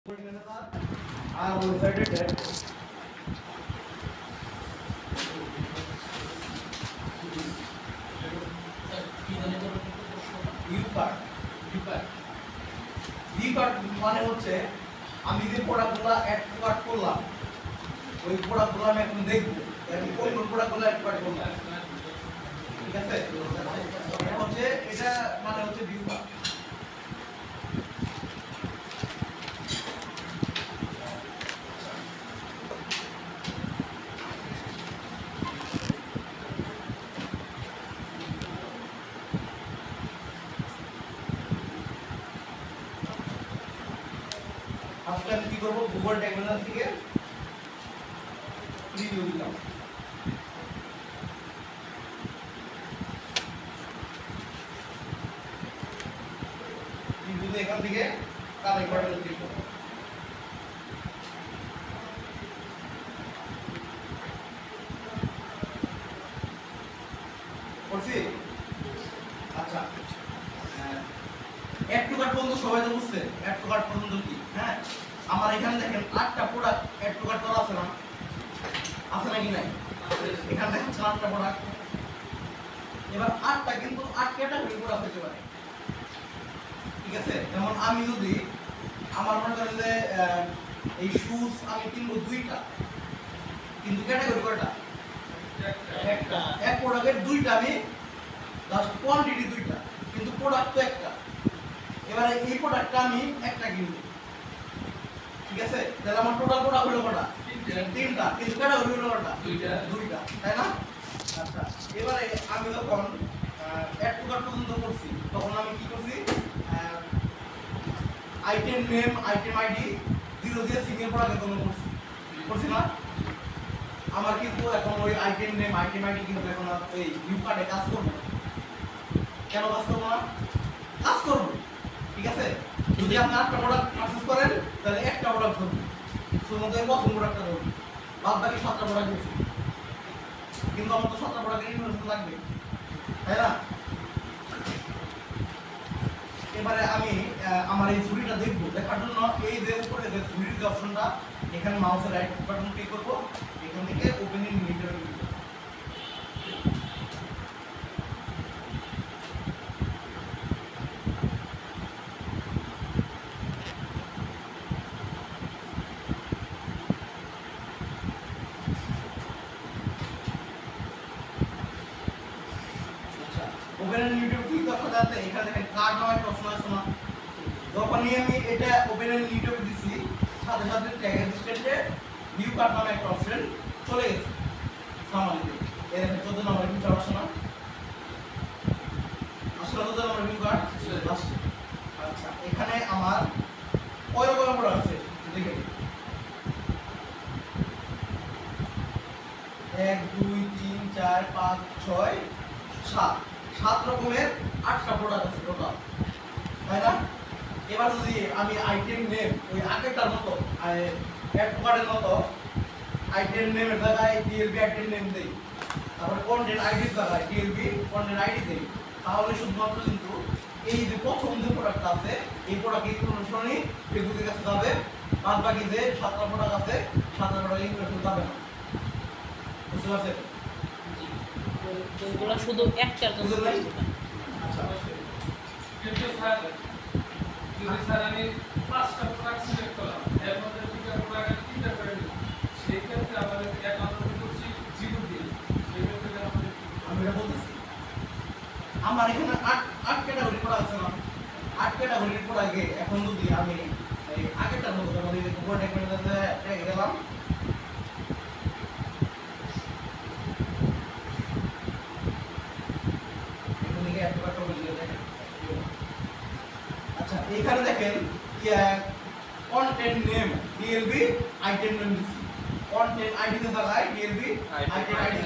আর ওই সাইডে মানে হচ্ছে আমি যে প্রোডাক্টগুলো অ্যাড করলাম ওই প্রোডাক্টগুলো আমি এখন দেখবো আমি কোন কোন প্রোডাক্টগুলো অ্যাড করলাম ঠিক আছে হচ্ছে এটা মানে হচ্ছে ভিউ পার্ট আজকে আমি কি করবো গুগল ট্যাগ থেকে রিভিউ দিলাম রিভিউতে এখান থেকে কালেক্ট বাটনে ক্লিক করব করছি আচ্ছা অ্যাড টু কার্ট পর্যন্ত সবাই তো বুঝছে অ্যাড টু কার্ট পর্যন্ত কি হ্যাঁ আমার এখানে দেখেন 8টা প্রোডাক্ট অ্যাড টু কার্ট করা আছে না আছে নাকি নাই এখানে দেখেন 8টা প্রোডাক্ট এবার 8টা কিন্তু 8 ক্যাটাগরি প্রোডাক্ট হতে পারে ঠিক আছে যেমন আমি যদি আমার মনে করেন যে এই শুজ আমি কিনবো 2টা কিন্তু ক্যাটাগরি কয়টা একটা এক প্রোডাক্টের 2টা আমি জাস্ট কোয়ান্টিটি 2টা কিন্তু প্রোডাক্ট তো একটা এবারে এই প্রোডাক্টটা আমি একটা কিনবো ঠিক আছে তাহলে আমার টোটাল প্রোডাক্ট হলো কয়টা তিনটা কিন্তু ক্যাটাগরি হলো কয়টা দুইটা তাই না আচ্ছা এবারে আমি যখন অ্যাড টু কার্ট পর্যন্ত করছি তখন আমি কি করছি আইটেম নেম আইটেম আইডি 0 দিয়ে সিঙ্গেল প্রোডাক্টের জন্য করছি না আমার কিন্তু এখন ওই আইটেম নেম আইটেম আইডি কিন্তু এখন এই ভিউ কার্ডে কাজ করবে কেন কাজ করবো না কাজ করবো ঠিক আছে যদি আপনি 8টা প্রোডাক্ট পারচেজ করেন তাহলে একটা প্রোডাক্ট ধরুন শুধুমাত্র প্রথম প্রোডাক্টটা ধরুন বাদ বাকি 7টা প্রোডাক্ট দিচ্ছি কিন্তু আমার তো 7টা প্রোডাক্টের ইনভেস্টমেন্ট লাগবে তাই না এবারে আমি আমার এই ঝুড়িটা দেখবো দেখার জন্য এই যে উপরে যে ঝুড়ির যে অপশনটা এখানে মাউসের রাইট বাটন ক্লিক করবো এখান থেকে open in meter open in YouTube click করতে যাতে এখানে দেখেন কার্ড নামে একটা অপশন আছে না যখনই আমি এটা ওপেন ইন ইউটিউব দিছি সাথে সাথে ট্যাগ অ্যাসিস্ট্যান্টে ভিউ কার্ড নামে একটা অপশন চলে গেছে সামারিতে এর 14 নম্বর ফিচার আসছে না আসলে 14 নম্বর ভিউ কার্ড আসছে আচ্ছা এখানে আমার কয় রকমের প্রোডাক্ট আছে দেখেন 1 2 3 4 5 6 7 রকমের 8টা প্রোডাক্ট আছে টোটাল তাই না এবার যদি আমি আইটেম নেম ওই আগেরটার মতো অ্যাড টু কার্টের মতো আইটেম নেমের জায়গায় টিএলবি আইটেম নেম দেই তারপরে কন্টেন্ট আইডির জায়গায় টিএলবি কন্টেন্ট আইডি দেই তাহলে শুধুমাত্র কিন্তু এই যে প্রথম যে প্রোডাক্টটা আছে এই প্রোডাক্ট ইনফরমেশনই ফেসবুকের কাছে যাবে বাদ বাকি যে 7টা প্রোডাক্ট আছে 7টা প্রোডাক্ট ইনফরমেশন যাবে না বুঝতে পারছেন এগুলো শুধু একটার জন্য আচ্ছা কিন্তু স্যার যদি স্যার আমি 5টা প্রোডাক্ট সিলেক্ট করলাম এর মধ্যে 2টা প্রোডাক্ট 3টা করে দিই সেই ক্ষেত্রে আমাদের অ্যাকাউন্ট করছি 0 দিয়ে সেই ক্ষেত্রে আমাদের আমি এটা বলতেছি আমার এখানে 8 ক্যাটাগরি প্রোডাক্ট আছে না 8 ক্যাটাগরির প্রোডাক্টে এখন যদি আমি এই আগেরটার মতো যেমন এই গুগল ট্যাগ ট্যাগ গেলাম আচ্ছা এখানে দেখেন content name DLB item name দিছি কন্টেন্ট আইডি তে দাঁড়ায় ডিএলবি আইটেম আইডি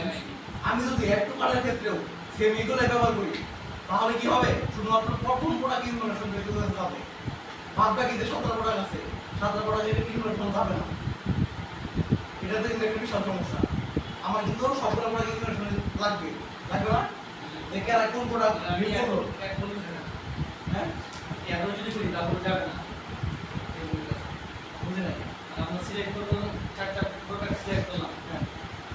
আমি যদি অ্যাড টু কার্টের ক্ষেত্রেও সেম এগুলো ব্যবহার করি তাহলে কি হবে শুধুমাত্র প্রথম প্রোডাক্ট ইনফরমেশন বেশি করে যাবে বাদ বাকি যে 17 প্রোডাক্ট আছে 17 প্রোডাক্টের ইনফরমেশন যাবে না এটাতে কিন্তু একটা বিশাল সমস্যা আমার কিন্তু সবগুলো প্রোডাক্ট ইনফরমেশন লাগবে না দেখে আর কোন প্রোডাক্ট ভিউ করব এখন হ্যাঁ এখন যদি করি তাহলে যাবে না সিলেক্ট করলাম, চারটা প্রোডাক্ট সিলেক্ট করলাম, হ্যাঁ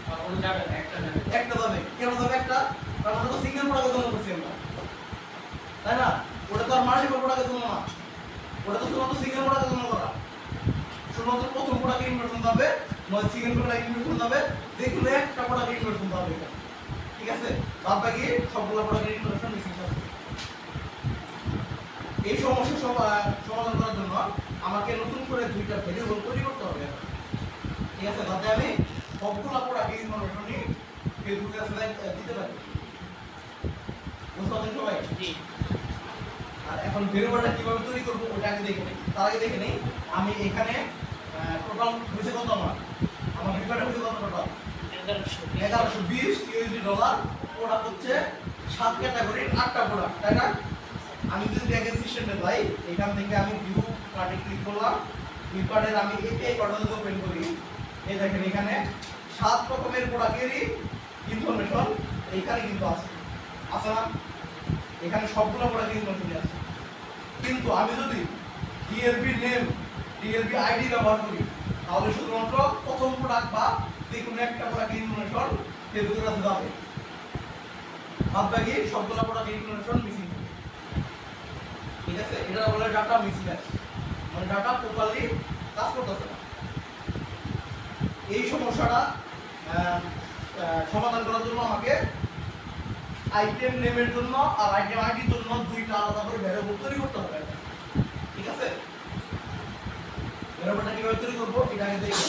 তারপরে যাবে না, একটা যাবে। একটা যাবে, কেন যাবে একটা? কারণ ওটা তো সিঙ্গেল প্রোডাক্টের জন্য করছি আমরা, তাই না? ওটা তো আর মাল্টিপল প্রোডাক্টের জন্য না, ওটা তো শুধুমাত্র সিঙ্গেল প্রোডাক্টের জন্য করা। শুধুমাত্র প্রথম প্রোডাক্টে ইনভার্সন যাবে, নয় সিঙ্গেল প্রোডাক্ট ইনভার্সন যাবে, যেগুলো একটা প্রোডাক্টে ইনভার্সন যাবে এখানে। ঠিক আছে, বাদ বাকি সবগুলো প্রোডাক্টের ইনভার্সন মিসিং আছে। এই সমস্যা সমাধান করার জন্য আমাকে নতুন করে দুইটা ভেরিয়েবল তৈরি করতে হবে। ঠিক আছে, যাতে আমি সবগুলো প্রোডাক্টের ইনফরমেশন ফেসবুকে দিতে পারি। বুঝতে পারছেন সবাই? জি। আর এখন ভেরিয়েবলটা কিভাবে তৈরি করব ওটা আগে দেখে নিই। তার আগে দেখে নিই আমি এখানে টোটাল হয়েছে কত আমার রিকোয়ার্ড হয়েছে কত টোটাল 1120 ইউএসডি ডলার। প্রোডাক্ট হচ্ছে 7 ক্যাটাগরির 8টা প্রোডাক্ট, তাই না? আমি যদি ব্যাক সিস্টেমে যাই, এখান থেকে আমি ভিউ কার্ডে ক্লিক করলাম, ভিউ কার্ডের আমি এপিআই কার্ডটা ওপেন করি। এই দেখেন এখানে 7 রকমের প্রোডাক্টেরই ইনফরমেশন এইখানে কিন্তু আছে, আছে না? এখানে সবগুলো প্রোডাক্টের ইনফরমেশন আছে। কিন্তু আমি যদি ডিএলবি নেম, ডিএলবি আইডি ব্যবহার করি, তাহলে শুধুমাত্র প্রথম প্রোডাক্ট বা যে কোনো একটা প্রোডাক্টের ইনফরমেশন ফেসবুকের কাছে যাবে, বাদ বাকি সবগুলো প্রোডাক্টের ইনফরমেশন মিসিং। ঠিক আছে, এটা বলে ডাটা মিসম্যাচ, মানে ডাটা প্রপারলি কাজ করতেছে না। এই সমস্যাটা সমাধান করার জন্য আমাকে আইটেম নেমের জন্য আর আইটেম আইডির জন্য দুইটা আলাদা করে ভ্যারিয়েবল তৈরি করতে হবে। ঠিক আছে, ভ্যারিয়েবলটা কিভাবে তৈরি করবো এটা আগে দেখি।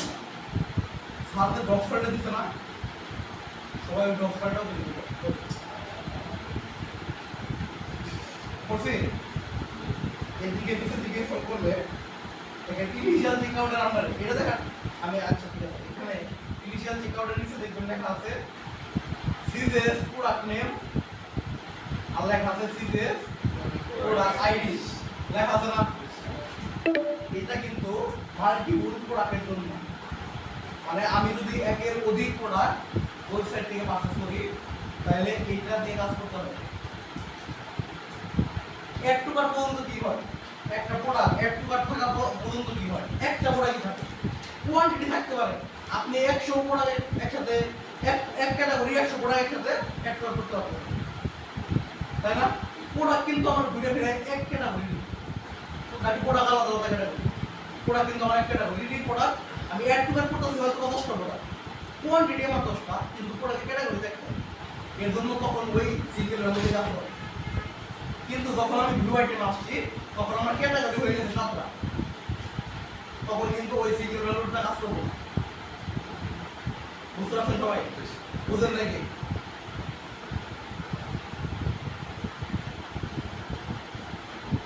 সাথে ডক ফাইলটা দিতে না, সবাই ডক ফাইলটাও তৈরি করবে। করছি এদিকে পিছন দিকে ফোন করলে এখানে ইনিশিয়াল চেকআউটের আন্ডারে এটা দেখেন আমি। আচ্ছা ঠিক আছে, এখানে ইনিশিয়াল চেকআউটের নিচে দেখবেন লেখা আছে সিজেস প্রোডাক্ট নেম আর লেখা আছে সিজেস প্রোডাক্ট আইডি, লেখা আছে না? এটা কিন্তু মাল্টিপল প্রোডাক্টের জন্য, মানে আমি যদি একের অধিক প্রোডাক্ট ওয়েবসাইট থেকে পারচেজ করি তাহলে এইটা দিয়ে কাজ করতে হবে। এক টুকার পর্যন্ত কি হয়, একটা প্রোডাক্ট এক টুকার থাকা পর্যন্ত কি হয়, একটা প্রোডাক্টই থাকে। কোয়ান্টিটি থাকতে পারে, আপনি 100 প্রোডাক্ট একসাথে এক ক্যাটাগরি 100 প্রোডাক্ট একসাথে অ্যাড করতে পারবেন, তাই না? প্রোডাক্ট কিন্তু আমার ঘুরে ফিরে এক ক্যাটাগরি, বাকি প্রোডাক্ট আলাদা আলাদা ক্যাটাগরি। প্রোডাক্ট কিন্তু আমার এক ক্যাটাগরি প্রোডাক্ট, আমি অ্যাড টুকার করতেছি হয়তো 10টা প্রোডাক্ট, কোয়ান্টিটি আমার 10টা, কিন্তু প্রোডাক্ট ক্যাটাগরি একটা। এর জন্য তখন ওই সিঙ্গেল ভ্যালু থেকে আসতে হবে। কিন্তু যখন আমি ভিউ আইটেম আসছি তখন আমার ক্যাটাগরি হয়ে গেছে 7টা, তখন কিন্তু ওই সিঙ্গেল ভ্যালুটা কাজ করবো। বুঝতে পারছেন সবাই? বুঝেন নাকি?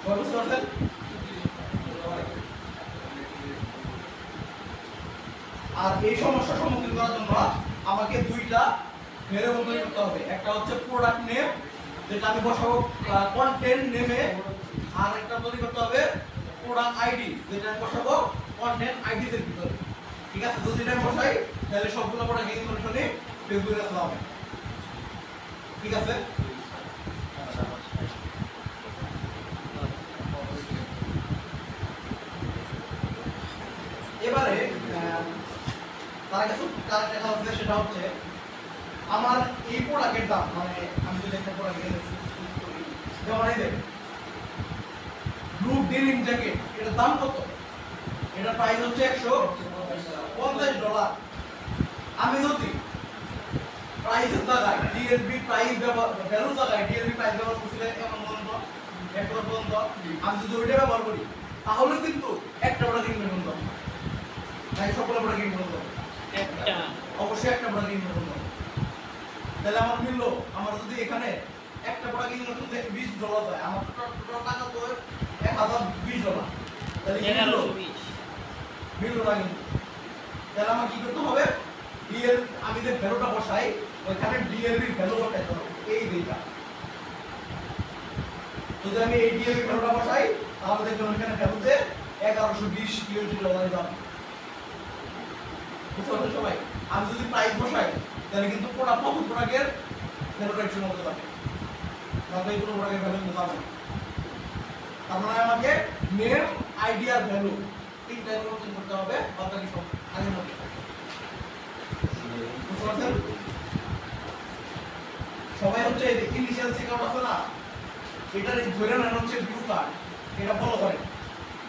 সবাই বুঝতে পারছেন? আর এই সমস্যার সম্মুখীন করার জন্য আমাকে দুইটা ভেরিয়েবল তৈরি করতে হবে। একটা হচ্ছে প্রোডাক্ট নেম, যেটা আমি বসাবো কন্টেন্ট নেমে, আর একটা তৈরি করতে হবে প্রোডাক্ট আইডি, যেটা আমি বসাবো কন্টেন্ট আইডি এর ভিতরে। ঠিক আছে, যদি এটা বসাই তাহলে সবগুলো প্রোডাক্ট ইনফরমেশনে ফেসবুকে আসতে হবে। ঠিক আছে, এবারে তার কাছে কার দেখা হচ্ছে সেটা হচ্ছে আমার এই প্রোডাক্টের দাম, মানে আমি যদি একটা প্রোডাক্ট করি, যেমন এই দেখেন ব্লু ডেনিম জ্যাকেট, এটার দাম কত? এটার প্রাইস হচ্ছে $150। আমি যদি প্রাইসের জায়গায় ডিএলবি প্রাইস ভ্যালু জায়গায় ডিএলবি প্রাইস ব্যবহার করছিলে এমন পর্যন্ত একটা পর্যন্ত, আমি যদি ওইটা ব্যবহার করি তাহলে কিন্তু একটা প্রোডাক্ট ইনভেস্ট করতে হবে, তাই সবগুলো প্রোডাক্ট ইনভেস্ট করতে হবে, অবশ্যই একটা প্রোডাক্ট ইনভেস্ট করতে হবে। তাহলে আমার মিললো, আমার যদি এখানে একটা প্রোডাক্ট ইনভেস্ট করতে $20 হয়, আমার টোটাল টাকা তো $1020, তাহলে মিললো না কিন্তু। তাহলে আমার কি করতে হবে, ডিএল আমি যে ভ্যালুটা বসাই ওইখানে ডিএলবি ভ্যালু বসাইতে হবে, এই দুইটা। যদি আমি এই ডিএলবি ভ্যালুটা বসাই তাহলে দেখবেন ওইখানে ভ্যালুতে $1120 যাবে। বুঝতে পারছেন সবাই? আমি যদি প্রাইস বসাই তাহলে কিন্তু প্রথম প্রোডাক্টের ভ্যালুটা একটু মতো যাবে, তাহলে এই কোনো প্রোডাক্টের ভ্যালু কিন্তু যাবে না। তার মানে আমাকে নেম আইডি আর ভ্যালু এই তিনটা পরিবর্তন করতে হবে, বাকি সব আগের মতো। বুঝতে পারছেন? সবাই হচ্ছে ইনিশিয়াল চেকআউট আছে না, এটার ধরে নেন হচ্ছে ভিউ কার্ড, এটা ফলো করে।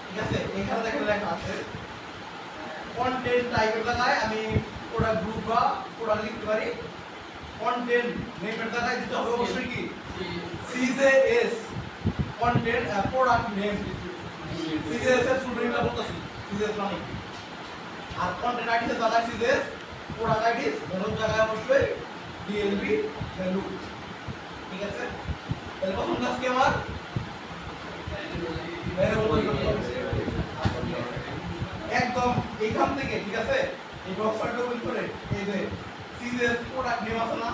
ঠিক আছে, এখানে দেখেন লেখা আছে কন্টেন্ট টাইপের জায়গায় আমি প্রোডাক্ট গ্রুপ বা প্রোডাক্ট লিখতে পারি। কন্টেন্ট নেমের জায়গায় দিতে হবে অবশ্যই কি সিজেএস, কন্টেন্ট প্রোডাক্ট নেম। সিজেএস এর ফুল নেমটা বলতাছি, সিজেএস মানে কি। আর কন্টেন্ট আইডি এর জায়গায় সিজেএস, প্রোডাক্ট আইডি ভ্যালুর জায়গায় অবশ্যই ডিএলবি ভ্যালু। ঠিক আছে, তাহলে প্রথম কাজ কি আমার একদম এইখান থেকে, ঠিক আছে, এই বক্সটা ডবল করে এই যে সিজেএস প্রোডাক্ট নেম আছে না,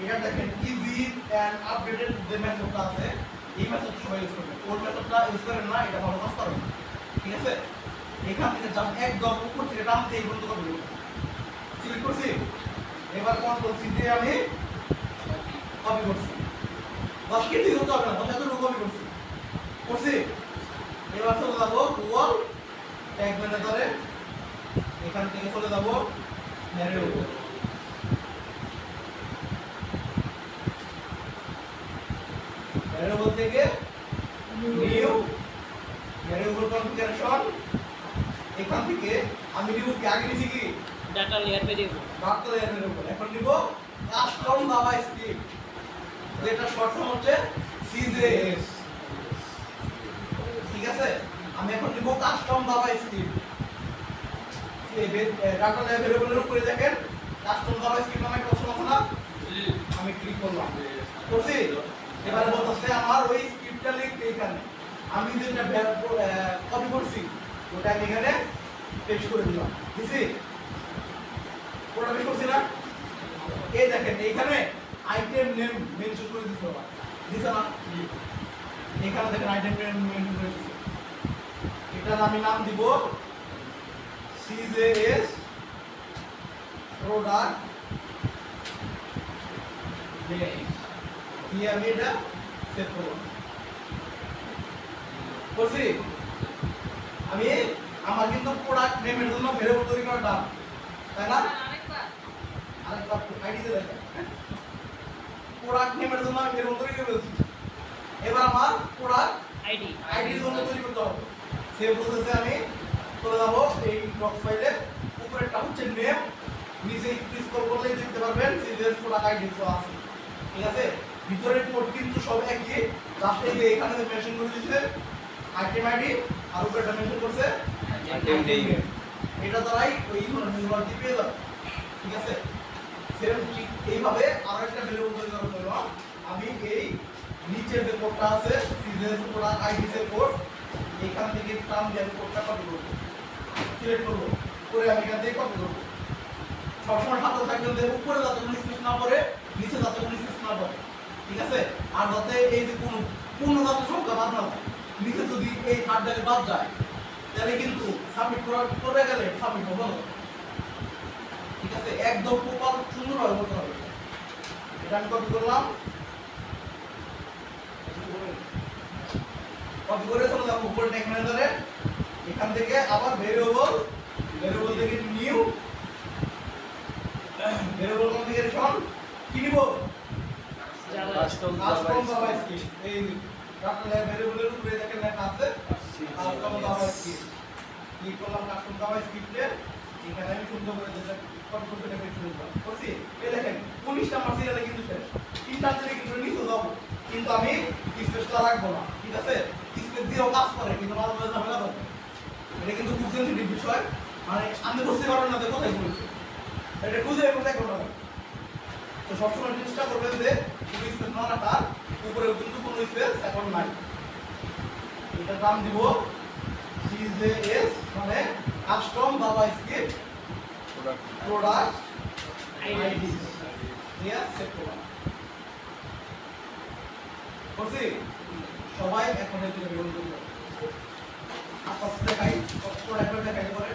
এটা দেখেন ইজি এন্ড আপডেটেড যে মেথডটা আছে, এই মেথডটা সবাই ইউজ করবে। ওর মেথডটা ইউজ করেন না, এটা ভালো কাজ করে না। ঠিক আছে, এখান থেকে জাস্ট একদম উপর থেকে টানতে এই বন্ধ করে দেব। সিলেক্ট করছি, এবার কন্ট্রোল সি দিয়ে আমি কপি করছি। বাস কি ঠিক হতে হবে না, বাস এতটুকু কপি করছি। এবার চলে যাবো গুগল ট্যাগ ম্যানেজারে, এখান থেকে চলে যাবো ভ্যারিয়েবল। ভ্যারিয়েবল থেকে নিউ ভ্যারিয়েবল কনফিগারেশন, এখান থেকে আমি নিব কি আগে নিছি কি data layer variable, data layer variable. এখন নিব কাস্টম জাভা স্ক্রিপ্ট, যেটা শর্ট ফর্ম হচ্ছে সিজেএস। ঠিক আছে, আমি এখন নিব কাস্টম জাভা স্ক্রিপ্ট। এই ডাটা লেয়ার ভ্যারিয়েবলের উপরে দেখেন কাস্টম জাভা স্ক্রিপ্ট নামে একটা অপশন আছে না, আমি ক্লিক করলাম, করছি। এবারে বলতেছে আমার ওই স্ক্রিপ্টটা লিখতে, এখানে আমি যেটা কপি করছি ওটা আমি এখানে পেস্ট করে দিলাম। বুঝছি, ওটা আমি করছি না। এই দেখেন এইখানে আইটেম নেম মেনশন করে দিতে হবে, দিছে না? এখানে দেখেন আইটেম নেম মেনশন করে দিছে। এটার আমি নাম দিব সিজেএস প্রোডাক্ট দিয়ে আমি এটা সেভ করব। করছি, আমি আমার কিন্তু প্রোডাক্ট নেমের জন্য ভেরিয়েবল তৈরি করা দাম, তাই না? আরেকবার আইডিতে দেখেন, প্রোডাক্ট নেমের জন্য আমি ভেরিয়েবল তৈরি করে ফেলছি। এবার আমার প্রোডাক্ট আইডির জন্য তৈরি করতে হবে। সেভ প্রসেসে আমি চলে যাব, এই ডক্স ফাইলে উপরেরটা হচ্ছে নেম, নিচে স্ক্রল করলেই দেখতে পারবেন সিজেএস প্রোডাক্ট আইডি তো আছে। ঠিক আছে, ভিতরের কোড কিন্তু সব একই, জাস্ট এই যে এখানে মেনশন করে দিয়েছে আইটেম আইডি, আর উপরেটা মেনশন করছে আইটেম নেম। এটা দ্বারাই ওই ইনফরমেশনগুলো পেয়ে যাবে। ঠিক আছে, সেম ঠিক এইভাবে আরো একটা ভ্যারিয়েবল তৈরি করার জন্য আমি এই নিচের যে কোডটা আছে সিজেএস প্রোডাক্ট আইডি এর কোড, এখান থেকে টার্ম দিয়ে কোডটা কপি করব, সিলেক্ট করব, করে আমি এখান থেকে কপি করব। সবসময় সাথে থাকবেন যে উপরে যাতে কোনো স্পেস না পড়ে, নিচে যাতে কোনো স্পেস না পড়ে। ঠিক আছে, আর যাতে এই যে কোনো যাতে সংখ্যা বাদ না যায়, নিচে যদি এই থার্ড জায়গায় বাদ যায় তাহলে কিন্তু সাবমিট করে গেলে সাবমিট হবে না। ঠিক আছে, একদম প্রপার সুন্দরভাবে করতে হবে। এটা আমি কপি করলাম, কপি করে চলে যাবো উপর ট্যাগ ম্যানেজারে, এখান থেকে আবার ভেরিয়েবল থেকে নিউ ভেরিয়েবল কনফিগারেশন কি নিব কাস্টম জাভা স্ক্রিপ্ট। এই ডাটা ভেরিয়েবলের উপরে দেখেন লেখা আছে কাস্টম জাভা স্ক্রিপ্ট, ক্লিক করলাম কাস্টম জাভা স্ক্রিপ্টে। এখানে আমি সুন্দর করে যেটা কন্ট্রোলটা পেস্ট করে দিলাম, করছি। এই দেখেন 19 নাম্বার সিরিয়ালে কিন্তু শেষ, তিনটা থেকে কিন্তু নিচে যাব, কিন্তু আমি স্পেসটা রাখবো না। ঠিক আছে, স্পেস দিয়েও কাজ করে, কিন্তু মাঝে মাঝে ঝামেলা করে। এটা কিন্তু খুব সেনসিটিভ বিষয়, মানে আমি বুঝতে পারবেন না যে কোথায় বলছে, এটা খুঁজে কোথায় করতে হবে। তো সবসময় চেষ্টা করবেন যে কোনো স্পেস না রাখার, উপরেও কিন্তু কোনো স্পেস এখন নাই। এটার নাম দিব সিজেএস, মানে custom Java script product ID দিয়ে সেভ করলাম। করছি, সবাই এখন এই ভিডিও করব। আপনাদের দেখাই, প্রোডাক্ট দেখাই করে